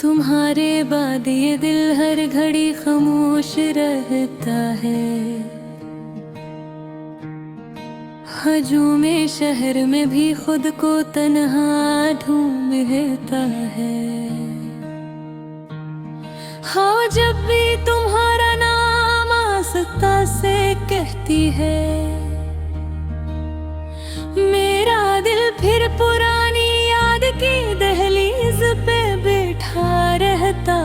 तुम्हारे बाद ये दिल हर घड़ी खामोश रहता है। हजूमे शहर में भी खुद को तन्हा ढूंढता है। हाँ, जब भी तुम्हारा नाम आस्था से कहती है, मेरा दिल फिर पुरानी याद की दहलीज पे बैठा रहता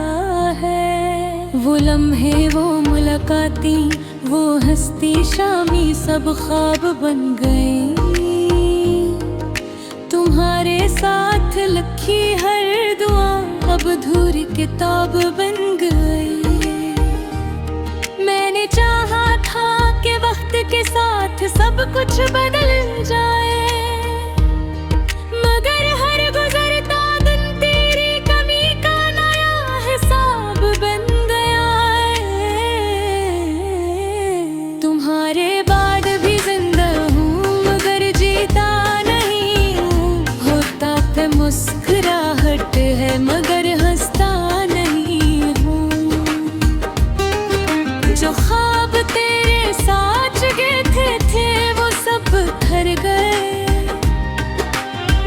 है। वो लम्हे, वो मुलाकातें, वो हस्ती शामी सब ख्वाब बन गई। तुम्हारे साथ लिखी हर दुआ अब अधूरी किताब बन गई। मैंने चाहा था कि वक्त के साथ सब कुछ बदल जाए, मगर हर गुजरता दिन तेरी कमी का नया हिसाब बन गया है। तुम्हारे बाद भी जिंदा हूँ मगर जीता नहीं हूँ। होता पे मुस्कुराहट है मगर हंसता नहीं हूँ। जो ख्वाब तेरे साथ गए थे वो सब ठहर गए।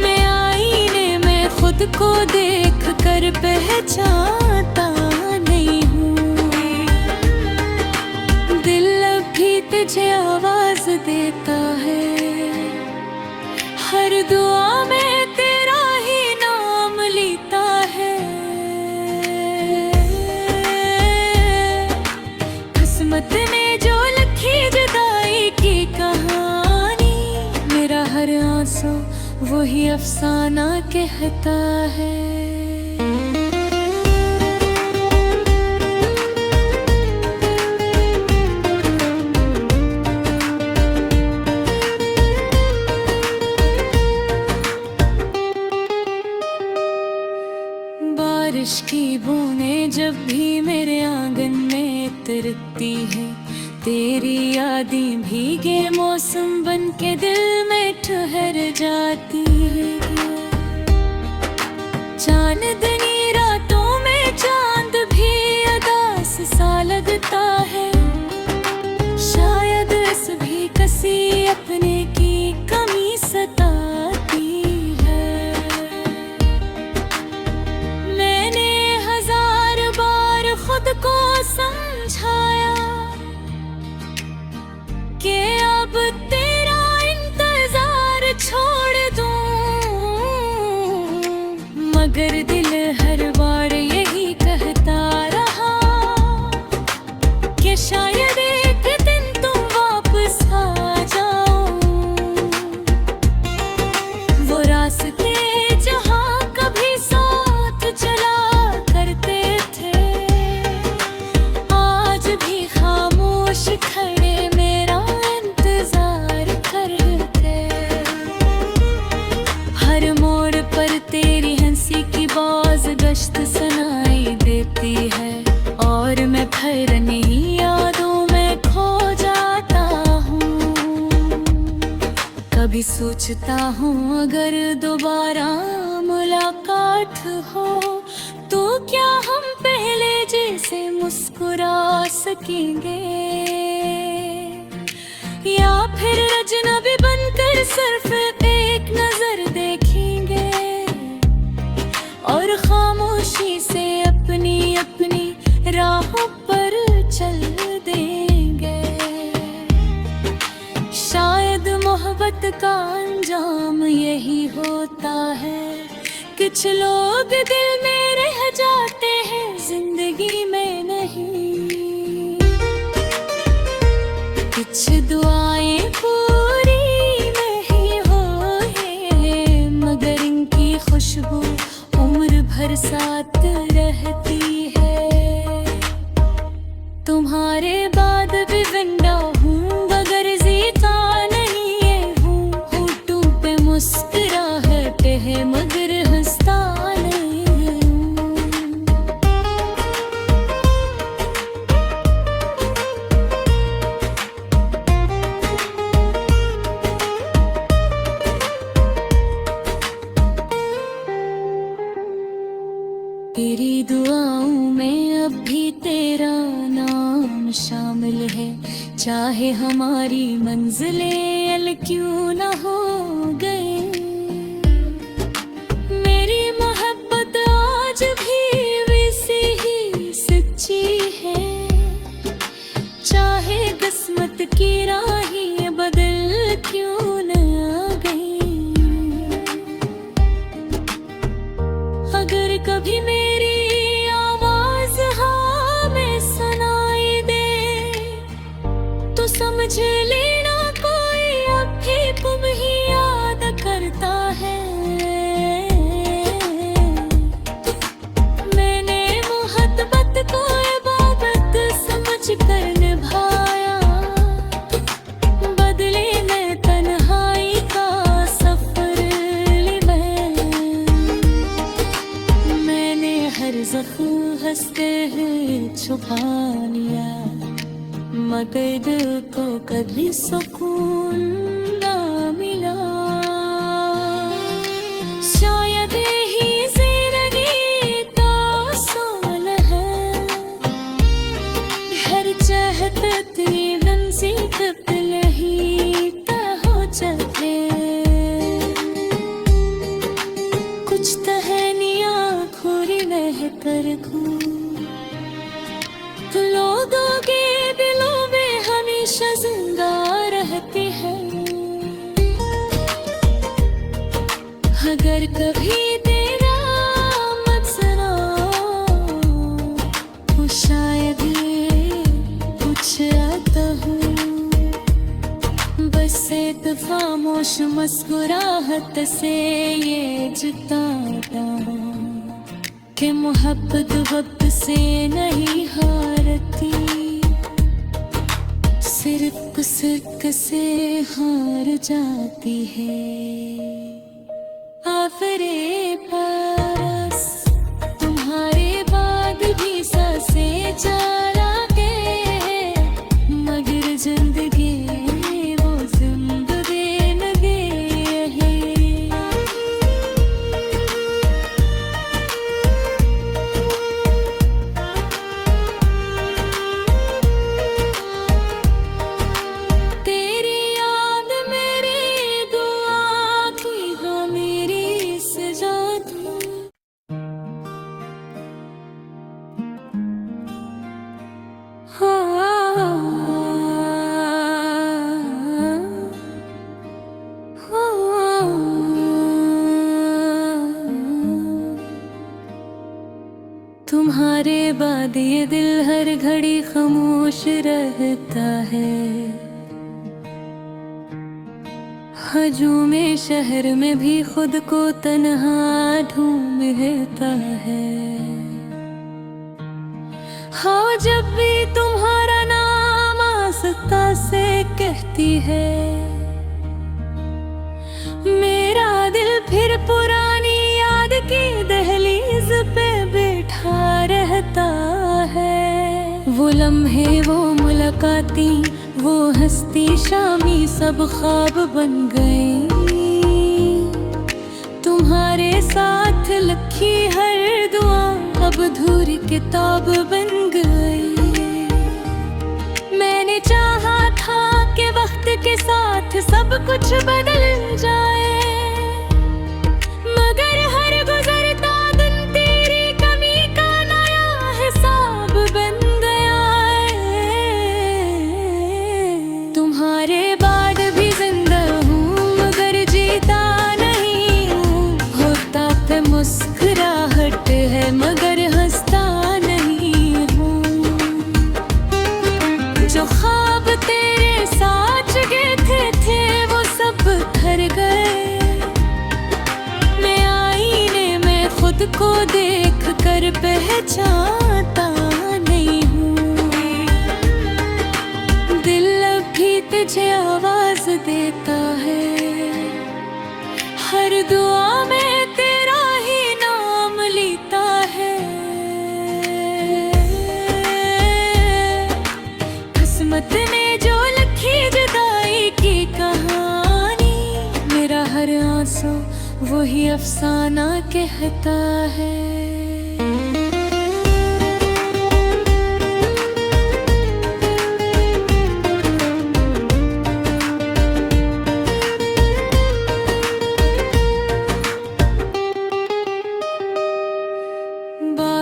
मैं आईने में खुद को देख कर पहचानता नहीं हूँ। दिल अब भी तुझे आवाज देता है, हर दुआ में तेरा ही नाम लेता है। किस्मत ने जो लिखी जुदाई की कहानी, मेरा हर आंसू वही अफसाना कहता है। बारिश की बूंदें जब भी मेरे आंगन में उतरती है, तेरी यादें भीगे मौसम बन के दिल में ठहर जाती है। चांदनी रातों में चांद भी अदास सा लगता है। शायद इस भी कसी अपने की कमी सताती है। मैंने हजार बार खुद को समझाया कि अब तेरा इंतजार छोड़ दूं, मगर दिल हर बार यही कहता रहा कि शायद एक दिन तुम वापस आ जाओ। वो रास्ते जहाँ कभी साथ चला करते थे, आज भी खामोश खड़े मेरा इंतजार करते। हर मोड़ पर तेरी हंसी की बाज गश्त सुनाई देती है, और मैं फिर नहीं यादों में खो जाता हूँ। कभी सोचता हूँ अगर दोबारा मुलाकात हो तो क्या हम पहले जैसे मुस्कुरा सकेंगे, या फिर अजनबी बनकर सिर्फ एक नजर देखेंगे और खामोशी से अपनी अपनी राहों पर चल देंगे। शायद मोहब्बत का अंजाम यही होता है, कुछ लोग दिल में रह जाते हैं जिंदगी में नहीं। कुछ दुआएं पूरी नहीं हुई मगर इनकी खुशबू उम्र भर साथ रहती है। तुम्हारे बाद भी जिंदा हूँ मगर जीता नहीं है हूँ। होठों पे मुस्कुराहट है मगर हंसता नहीं हूँ। तेरी दुआओं में अब भी तेरा नाम शामिल है, चाहे हमारी मंजिलें अल क्यों ना हो गए। मेरी मोहब्बत आज भी वैसी ही सच्ची है, चाहे किस्मत की राहें बदल क्यों न आ गई। अगर कभी मेरी आवाज हाँ में सुनाई दे, तो समझ लेना कोई अब भी तुम ही याद करता है। मैंने मोहब्बत को इबादत समझ कर निभाया, बदले में तन्हाई का सफर लिया। मैंने हर ज़ख्म हंसते हुए छुपा लिया, मगर दिल को कभी सुकून ना मिला। शायद ही जिंदगी का असूल है, हर चाहत नंसी कत्ल ही हो चले। कुछ टहनियाँ खोरी रह कर लोगों के दिलों में हमेशा जिंदा रहती है। अगर कभी तेरा मत सुना तो शायद कुछ आता हूँ, बस एक खामोश मुस्कुराहट से ये जताता हूँ कि मोहब्बत वक्त से नहीं हारती, सिर्फ से हार जाती है। आखिरे पास तुम्हारे बाद भी सांसें चला के, मगर जिंदगी वो जिंदगी लगे है। तेरी याद मेरी दुआ की हो मेरी सजा तू। तुम्हारे बाद ये दिल हर घड़ी खामोश रहता है, हजूम शहर में भी खुद को तन्हा ढूंढता है। हाँ, जब भी तुम्हारा नाम आस्था से कहती है, मेरा दिल फिर पुरानी याद की दहलीज पे बैठा रहता है। वो लम्हे, वो मुलाकातें, वो हस्ती शामी सब ख्वाब बन गए। तुम्हारे साथ लिखी हर दुआ अब अधूरी किताब बन गई। मैंने चाहा था कि वक्त के साथ सब कुछ बदल जाए, मगर हर गुजरता दिन तेरी कमी का नया हिसाब बन गया है। तुम्हारे बाद भी जिंदा हूँ मगर जीता नहीं हूँ, होता पे मुस्कुराहट है मगर हंसता नहीं हूँ। जो ख्वाब तेरे साथ जगे थे वो सब घर गए, मैं आईने में खुद को देख कर पहचानता नहीं हूँ। दिल अब भी तुझे आवाज देता है, हर दुआ में तेरा ही नाम लेता है। किस्मत ने जो लिखी जुदाई की कहानी, मेरा हर आंसू वही अफसाना कहता है।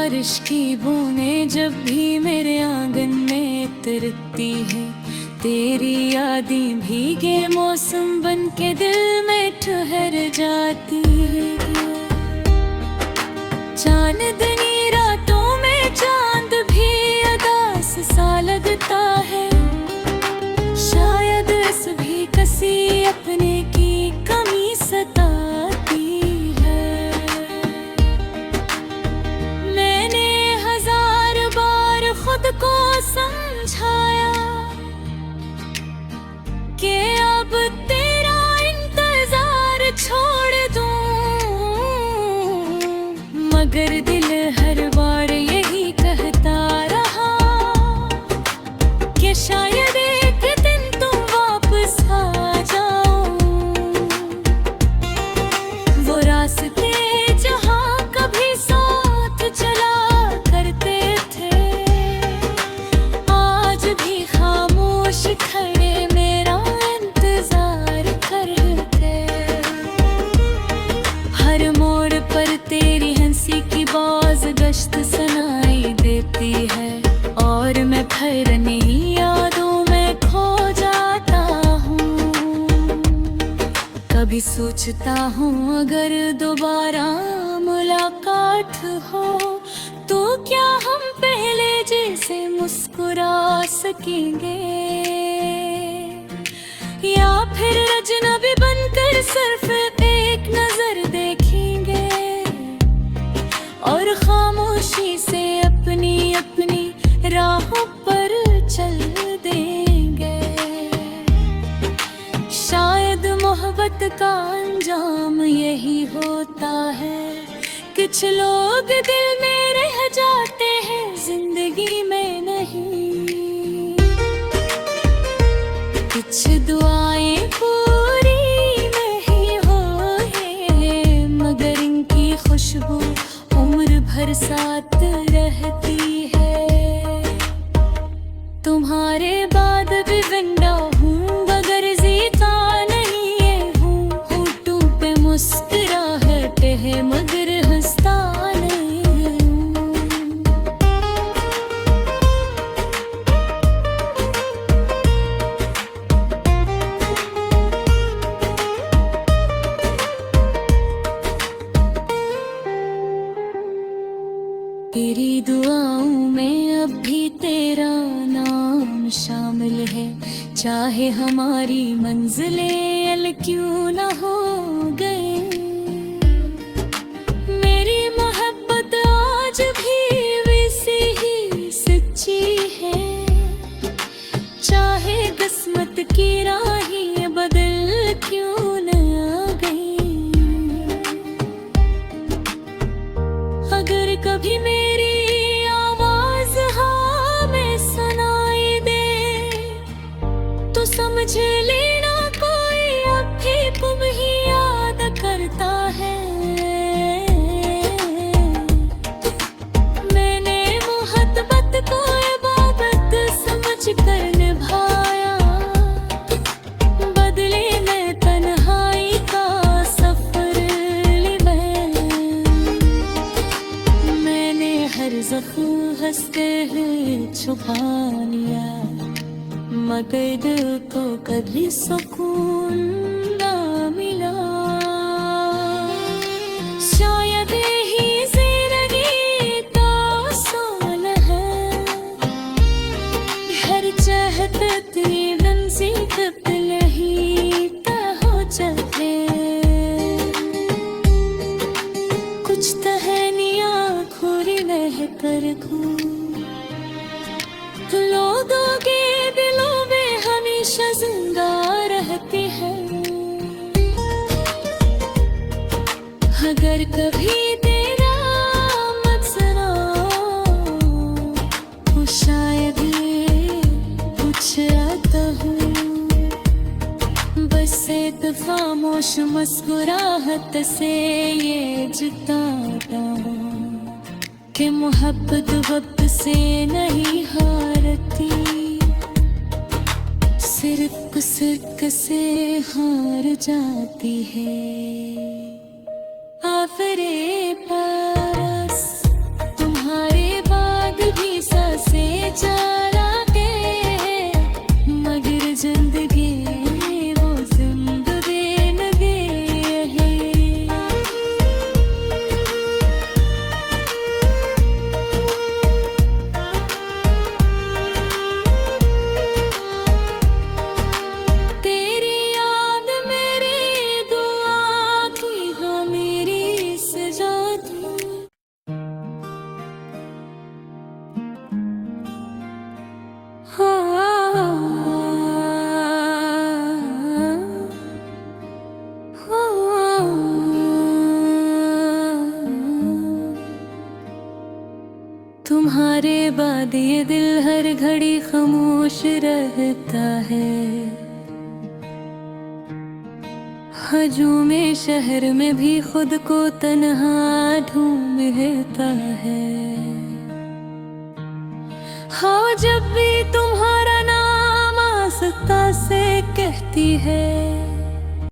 बारिश की बूंदें जब भी मेरे आंगन में तिरकती है, तेरी यादें भीगे मौसम बन के दिल में ठहर जाती है। चांदनी रातों में चांद भी अदास सा लगता है, शायद इस भी कसी अपने की कमी सताती है। मैंने हजार बार खुद को समझाया कि अब तेरा इंतजार छोड़ दूं, मगर दिल हर बार यही कहता रहा कि शायद एक दिन तुम वापस आ जाओ। वो रास्ते जहाँ कभी साथ चला करते थे, आज भी खामोश खड़े तेरी हंसी की बाज गश्त सुनाई देती है, और मैं फिर नहीं यादों में खो जाता हूँ। कभी सोचता हूँ अगर दोबारा मुलाकात हो तो क्या हम पहले जैसे मुस्कुरा सकेंगे, या फिर अजनबी बनकर सिर्फ एक नजर देखेंगे और खामोशी से अपनी अपनी राहों पर चल देंगे। शायद मोहब्बत का अंजाम यही होता है, कुछ लोग दिल में रह जाते हैं जिंदगी में नहीं। कुछ दुआएं पूरी नहीं हुई, मगर इनकी खुशबू उम्र भर साथ रहती है। तुम्हारे बाद भी जिंदा हूँ, मगर जीता नहीं है हूँ। होठों पे मुस्कुराहट है मगर हंसता नहीं हूँ। तेरी दुआओं में अब भी तेरा नाम शामिल है, चाहे हमारी मंजिलें अल क्यों ना हो गए। मेरी मोहब्बत आज भी वैसी ही सच्ची है, चाहे किस्मत की राहें बदल क्यों न आ गई। अगर कभी मेरी आवाज हाँ में सुनाई दे तो समझ लेना कोई अब भी तुम ही याद करता है। मैंने मोहब्बत को इबादत समझ कर निभाया, बदले में तन्हाई का सफर ज़ख्म हंसते हुए छुपा लिया, मगर दिल को कभी सुकून ना मिला। शायद ही जिंदगी का असूल है, हर चाहते तीरन से कत्ल ही हो जाते। कुछ तहनियाँ खोरी रह कर लोगों के दिलों में हमेशा जिंदा रहती है। अगर कभी तेरा मत सुना तो शायद कुछ आता हूँ, बस एक खामोश मुस्कुराहट से ये जताता हूँ कि मोहब्बत वक्त से नहीं हारती, सिर्फ से हार जाती है। आफरे पास तुम्हारा बाद ये दिल हर घड़ी खामोश रहता है। हजूम शहर में भी खुद को तन्हा ढूंढता है। हाँ, जब भी तुम्हारा नाम आस्ता से कहती है,